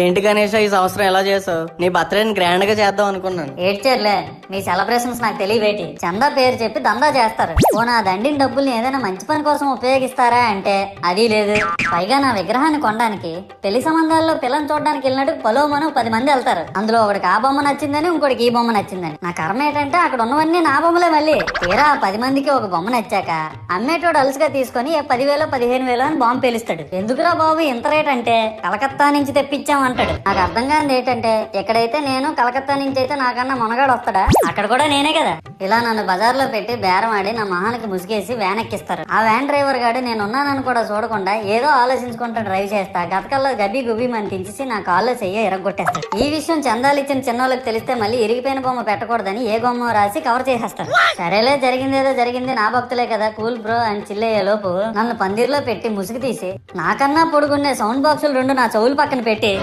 ఏంటి గణేష్ ఈ సంవత్సరం ఎలా చేసావు? నీ బర్త్డేని గ్రాండ్ గా చేద్దాం అనుకున్నాను. ఏడ్చేర్లే, మీ సెలబ్రేషన్స్ నాకు తెలియవేటి. చందా పేరు చెప్పి దందా చేస్తారు. ఓ నా దండిన డబ్బుల్ని ఏదైనా మంచి పని కోసం ఉపయోగిస్తారా అంటే అది లేదు. పైగా నా విగ్రహాన్ని కొనడానికి పెళ్లి సంబంధాల్లో పిల్లని చూడడానికి వెళ్ళినట్టు పొలోమను 10 మంది వెళ్తారు. అందులో ఒకడికి ఆ బొమ్మ నచ్చిందని, ఇంకోటికి ఈ బొమ్మ నచ్చిందని. నా కర్మ ఏంటంటే అక్కడ ఉన్నవన్నీ నా బొమ్మలే. మళ్ళీ తీరా 10 మందికి ఒక బొమ్మ నచ్చాక అమ్మేటోడు అలుసుగా తీసుకొని 10,000 15,000 అని బాంబు పేలుస్తాడు. ఎందుకురా బాబు ఇంత రేట్ అంటే కలకత్తా నుంచి తెప్పించామంటాడు. నాకు అర్థం కానిది ఏంటంటే ఎక్కడైతే నేను కలకత్తా నుంచి అయితే నాకన్నా మొనగాడు వస్తాడా, అక్కడ కూడా నేనే కదా. ఇలా నన్ను బజార్లో పెట్టి బేరం ఆడి నా మొహానికి ముసుగేసి వ్యాన్ ఎక్కిస్తారు. ఆ వ్యాన్ డ్రైవర్ గాడు నేనున్నానని కూడా చూడకుండా ఏదో ఆలోచించుకుంటూ డ్రైవ్ చేస్తా గతకల్లో గబ్బి గుబ్బి మని తించేసి నా కాల్లో చెయ్యి ఎరగొట్టేస్తాడు. ఈ విషయం చందాలు ఇచ్చిన చిన్నోళ్ళకి తెలిస్తే మళ్ళీ ఇరిగిపోయిన బొమ్మ పెట్టకూడదని ఏ బొమ్మ రాసి కవర్ చేసేస్తాడు. సరేలే, జరిగిందేదో జరిగింది, నా భక్తులే కదా, కూల్ బ్రో అని చిల్లయ్యే లోపు నన్ను పందిర్లో పెట్టి ముసుగు తీసి నాకన్నా పొడుగుండే సౌండ్ బాక్సులు 2 నా చెవులు పక్కన పెట్టి